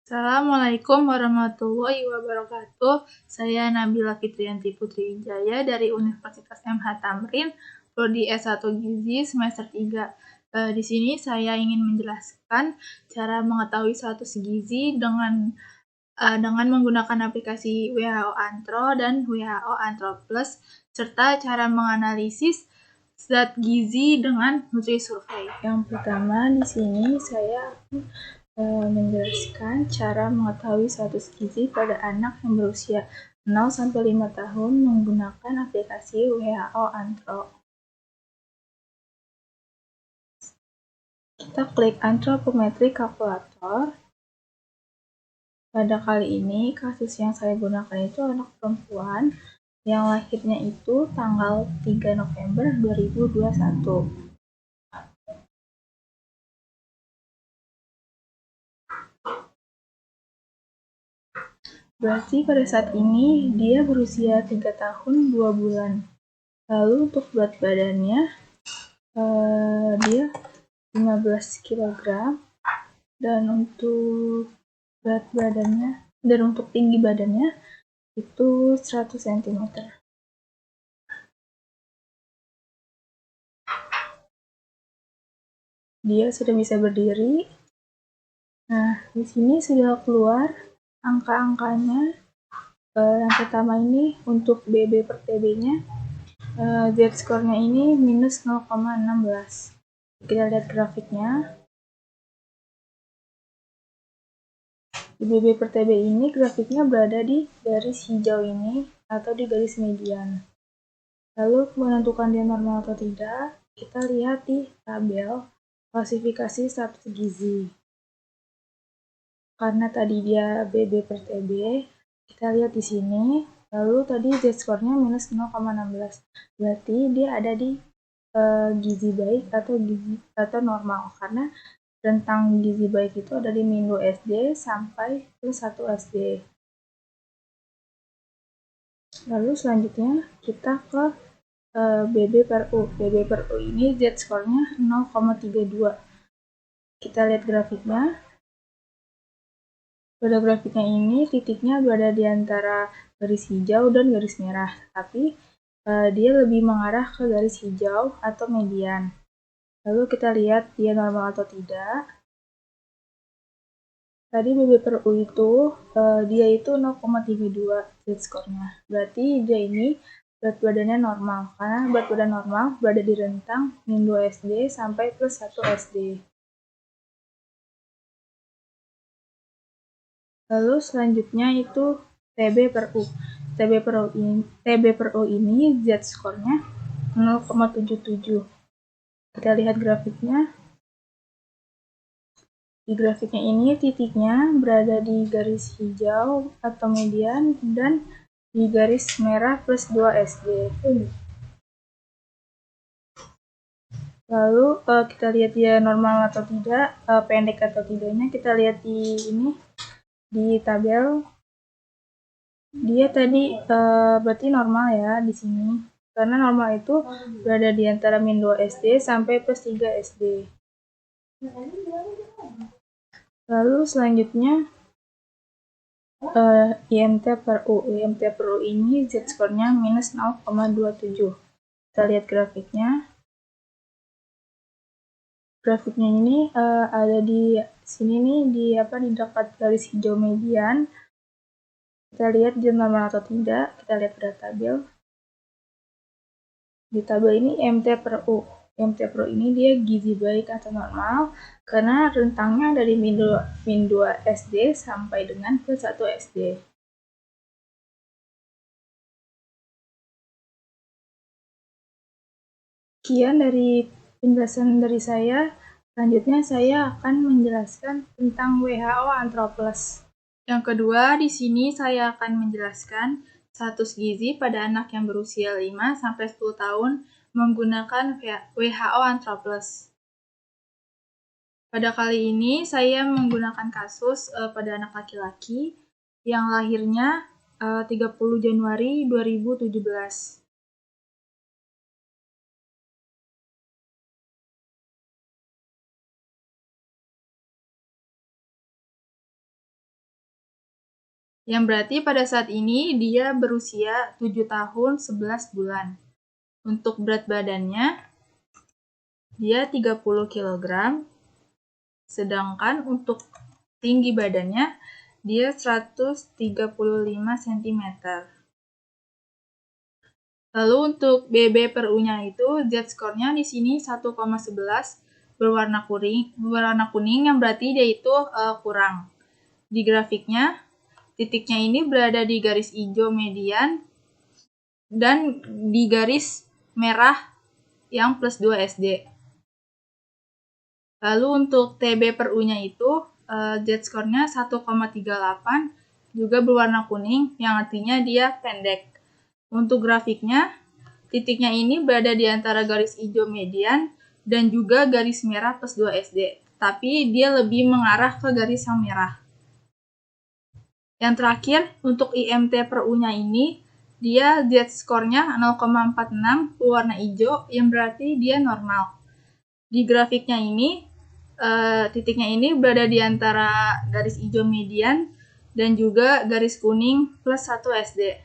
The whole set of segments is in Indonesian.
Assalamualaikum warahmatullahi wabarakatuh. Saya Nabila Fitriyanti Putri Wijaya dari Universitas MH Tamrin, Prodi S1 Gizi semester 3. Di sini saya ingin menjelaskan cara mengetahui status gizi dengan menggunakan aplikasi WHO Antro dan WHO Antro Plus, serta cara menganalisis zat gizi dengan Nutri-Survey. Yang pertama di sini saya menjelaskan cara mengetahui status gizi pada anak yang berusia 0-5 tahun menggunakan aplikasi WHO Antro. Kita klik Anthropometric Calculator. Pada kali ini, kasus yang saya gunakan itu anak perempuan yang lahirnya itu tanggal 3 November 2021. Berarti pada saat ini dia berusia 3 tahun 2 bulan. Lalu untuk berat badannya, dia 15 kg, dan untuk berat badannya dan untuk tinggi badannya itu 100 cm. Dia sudah bisa berdiri. Nah, di sini sudah keluar angka-angkanya. Yang pertama ini untuk BB per TB-nya, Z-score-nya ini minus 0,16. Kita lihat grafiknya. Di BB per TB ini grafiknya berada di garis hijau ini atau di garis median. Lalu menentukan dia normal atau tidak, kita lihat di tabel klasifikasi status gizi. Karena tadi dia BB per TB, kita lihat di sini. Lalu tadi Z-score-nya minus 0,16. Berarti dia ada di gizi baik atau normal, karena rentang gizi baik itu ada di min 2 SD sampai plus 1 SD. Lalu selanjutnya kita ke BB per U. BB per U ini Z-score-nya 0,32. Kita lihat grafiknya. Pada grafiknya ini titiknya berada di antara garis hijau dan garis merah, tapi dia lebih mengarah ke garis hijau atau median. Lalu kita lihat dia normal atau tidak. Tadi BB per U itu dia itu 0,32 Z-score-nya. Berarti dia ini berat badannya normal, karena berat badan normal berada di rentang min 2 SD sampai plus 1 SD. Lalu selanjutnya itu TB per U. TB per U ini Z-score-nya 0,77. Kita lihat grafiknya. Di grafiknya ini titiknya berada di garis hijau atau median dan di garis merah plus 2 SD. Lalu kita lihat dia normal atau tidak, pendek atau tidaknya kita lihat di ini, di tabel. Dia tadi berarti normal ya di sini, karena normal itu berada di antara min 2 SD sampai plus 3 SD. Lalu selanjutnya IMT per U. IMT per U ini Z-score-nya minus 0,27. Kita lihat grafiknya. Grafiknya ini ada di sini nih, di dekat garis hijau median. Kita lihat dia normal atau tidak. Kita lihat pada tabel. Di tabel ini IMT per U. IMT per U ini dia gizi baik atau normal karena rentangnya dari min 2 SD sampai dengan plus 1 SD. Sekian dari penjelasan dari saya. Selanjutnya saya akan menjelaskan tentang WHO Antro Plus. Yang kedua, di sini saya akan menjelaskan status gizi pada anak yang berusia 5-10 tahun menggunakan WHO Antro Plus. Pada kali ini saya menggunakan kasus pada anak laki-laki yang lahirnya 30 Januari 2017. yang berarti pada saat ini dia berusia 7 tahun 11 bulan. Untuk berat badannya, dia 30 kg, sedangkan untuk tinggi badannya, dia 135 cm. Lalu untuk BB per U-nya itu, Z-score-nya di sini 1,11 berwarna kuning yang berarti dia itu kurang. Di grafiknya, titiknya ini berada di garis hijau median dan di garis merah yang plus 2 SD. Lalu untuk TB per U-nya itu, Z-score-nya 1,38 juga berwarna kuning yang artinya dia pendek. Untuk grafiknya, titiknya ini berada di antara garis hijau median dan juga garis merah plus 2 SD. Tapi dia lebih mengarah ke garis yang merah. Yang terakhir, untuk IMT per U-nya ini, dia Z-score-nya 0,46 berwarna hijau yang berarti dia normal. Di grafiknya ini, titiknya ini berada di antara garis hijau median dan juga garis kuning plus 1 SD.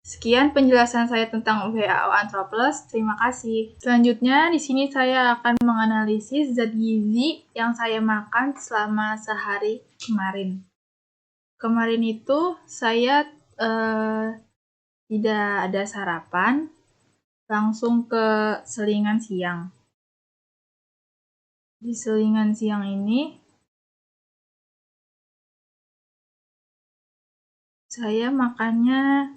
Sekian penjelasan saya tentang WHO Anthroples. Terima kasih. Selanjutnya, di sini saya akan menganalisis zat gizi yang saya makan selama sehari kemarin. Kemarin itu saya tidak ada sarapan, langsung ke selingan siang. Di selingan siang ini, saya makannya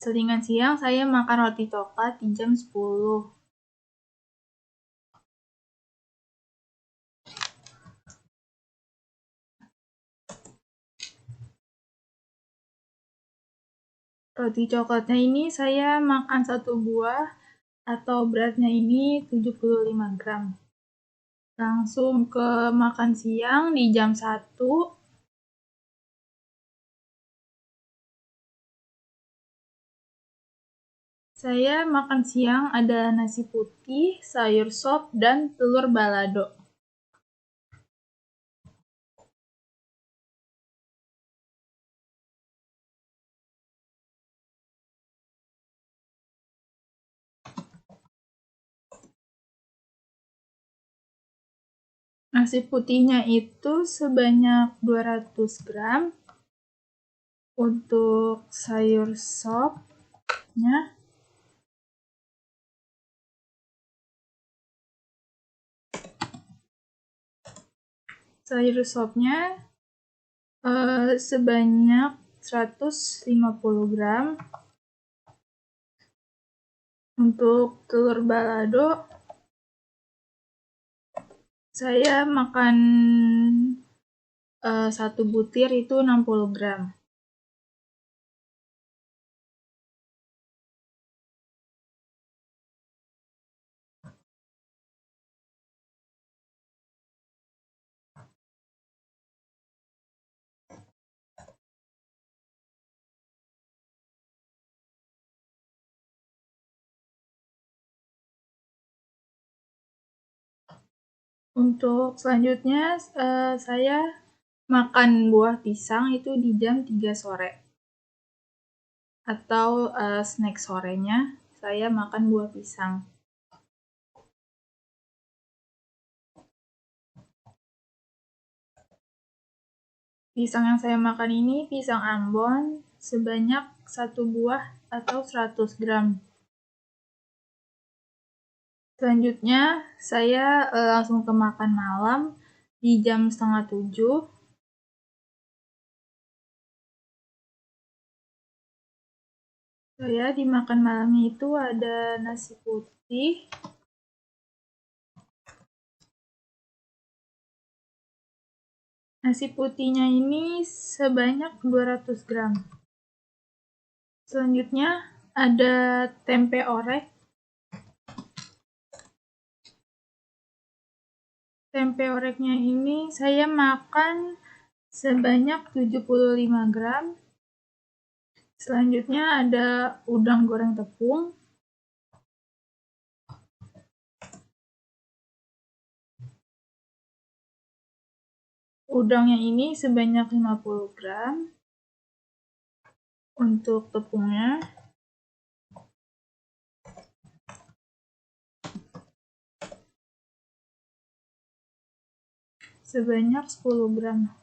selingan siang saya makan roti coklat di jam 10. Roti coklatnya ini saya makan 1 buah atau beratnya ini 75 gram. Langsung ke makan siang di jam 1. Saya makan siang ada nasi putih, sayur sop, dan telur balado. Nasi putihnya itu sebanyak 200 gram. Untuk sayur sopnya, sebanyak 150 gram. Untuk telur balado, saya makan 1 butir itu 60 gram. Untuk selanjutnya, saya makan buah pisang itu di jam 3 sore. Atau snack sorenya, saya makan buah pisang. Pisang yang saya makan ini pisang Ambon sebanyak 1 buah atau 100 gram. Selanjutnya, saya langsung ke makan malam di jam 6:30. Saya di makan malamnya itu ada nasi putih, nasi putihnya ini sebanyak 200 gram. Selanjutnya ada tempe orek. Tempe oreknya ini saya makan sebanyak 75 gram. Selanjutnya ada udang goreng tepung. udangnya ini sebanyak 50 gram. Untuk tepungnya sebanyak 10 gram.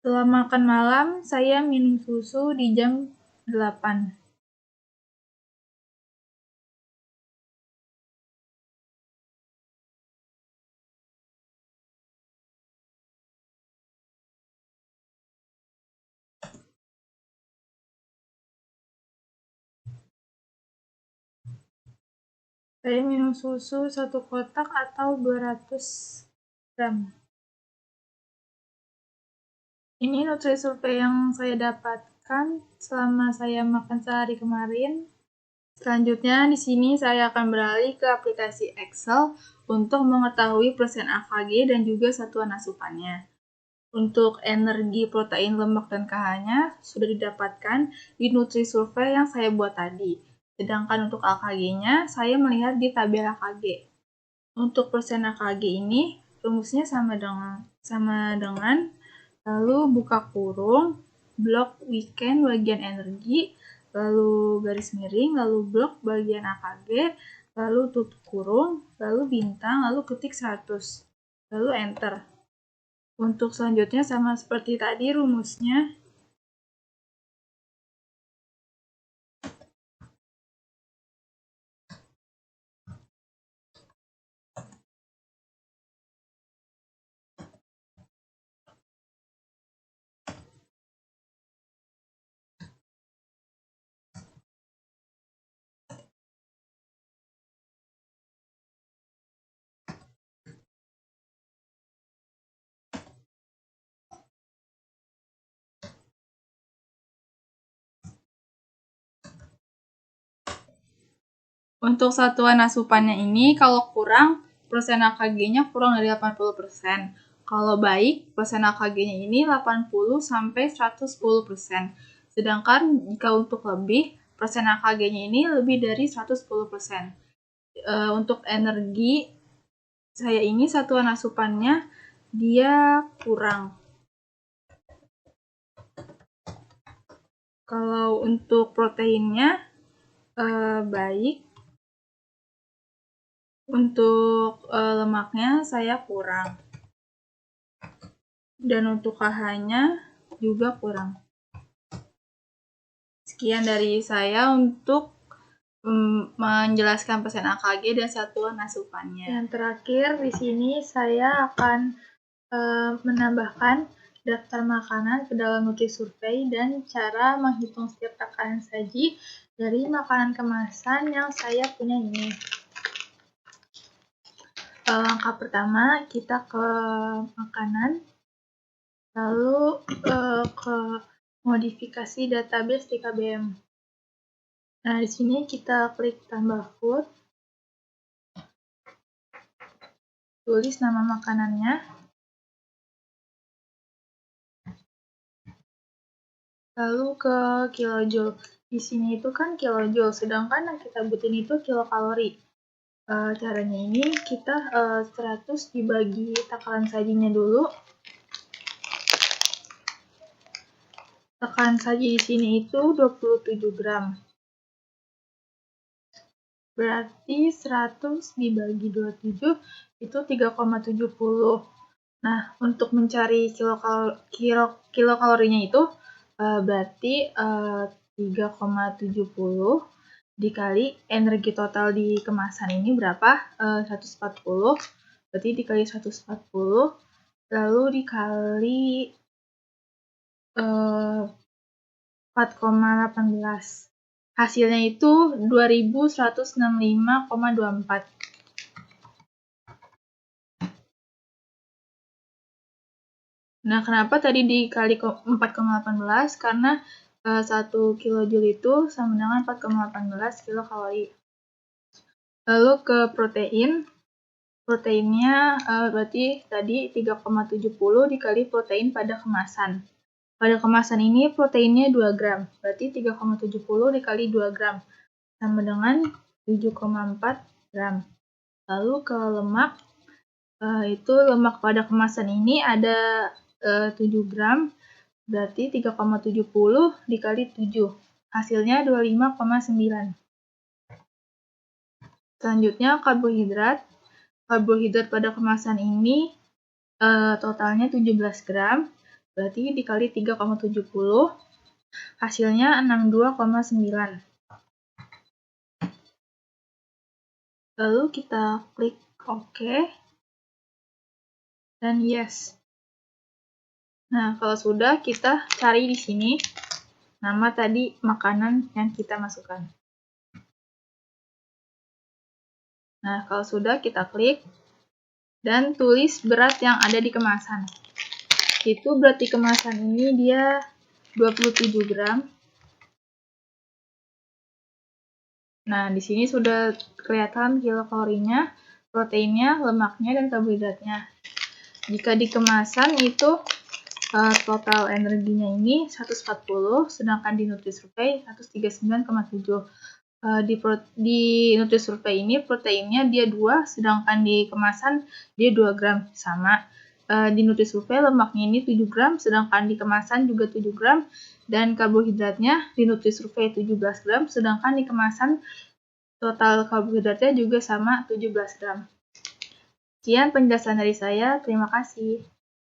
Setelah makan malam, saya minum susu di jam 8. Saya minum susu 1 kotak atau 200 gram. Ini Nutrisurvey yang saya dapatkan selama saya makan sehari kemarin. Selanjutnya di sini saya akan beralih ke aplikasi Excel untuk mengetahui persen AKG dan juga satuan asupannya. Untuk energi, protein, lemak, dan KH-nya sudah didapatkan di Nutrisurvey yang saya buat tadi. Sedangkan untuk AKG-nya, saya melihat di tabel AKG. Untuk persen AKG ini, rumusnya sama dengan lalu buka kurung, blok weekend bagian energi, lalu garis miring, lalu blok bagian AKG, lalu tutup kurung, lalu bintang, lalu ketik 100, lalu enter. Untuk selanjutnya sama seperti tadi rumusnya. Untuk satuan asupannya ini, kalau kurang, persen AKG-nya kurang dari 80%. Kalau baik, persen AKG-nya ini 80-110%. Sedangkan jika untuk lebih, persen AKG-nya ini lebih dari 110%. Untuk energi, saya ini satuan asupannya dia kurang. Kalau untuk proteinnya baik. Untuk lemaknya saya kurang. Dan untuk KH-nya juga kurang. Sekian dari saya untuk menjelaskan persen AKG dan satuan asupannya. Yang terakhir di sini saya akan menambahkan daftar makanan ke dalam Nutrisurvey dan cara menghitung setiap takaran saji dari makanan kemasan yang saya punya ini. Langkah pertama, kita ke makanan, lalu ke modifikasi database di KBM. Nah, di sini kita klik tambah food, tulis nama makanannya, lalu ke kilojoule. Di sini itu kan kilojoule, sedangkan yang kita butuhin itu kilokalori. Caranya ini kita 100 dibagi takaran sajinya dulu. Takaran saji di sini itu 27 gram. Berarti 100 dibagi 27 itu 3,70. Nah, untuk mencari kilokalorinya itu berarti 3,70 dikali energi total di kemasan ini berapa? 140. Berarti dikali 140 lalu dikali 4,18. Hasilnya itu 2165,24. Nah, kenapa tadi dikali 4,18? Karena 1 kilojoule itu sama dengan 4,18 kilokalori. Lalu ke protein. Proteinnya berarti tadi 3,70 dikali protein pada kemasan. Pada kemasan ini proteinnya 2 gram. Berarti 3,70 dikali 2 gram. Sama dengan 7,4 gram. Lalu ke lemak. Itu lemak pada kemasan ini ada 7 gram, berarti 3,70 dikali 7. Hasilnya 25,9. Selanjutnya karbohidrat. Karbohidrat pada kemasan ini totalnya 17 gram, berarti dikali 3,70, hasilnya 62,9. Lalu kita klik OK, dan yes. Nah, kalau sudah, kita cari di sini nama tadi makanan yang kita masukkan. Nah, kalau sudah, kita klik dan tulis berat yang ada di kemasan. Itu berat di kemasan ini dia 27 gram. Nah, di sini sudah kelihatan kilokalorinya, proteinnya, lemaknya, dan karbohidratnya. Jika di kemasan itu total energinya ini 140, sedangkan di Nutrisurvey 139,7. Di Nutrisurvey ini proteinnya dia 2, sedangkan di kemasan dia 2 gram, sama. Di Nutrisurvey lemaknya ini 7 gram, sedangkan di kemasan juga 7 gram, dan karbohidratnya di Nutrisurvey 17 gram, sedangkan di kemasan total karbohidratnya juga sama 17 gram. Sekian penjelasan dari saya, terima kasih.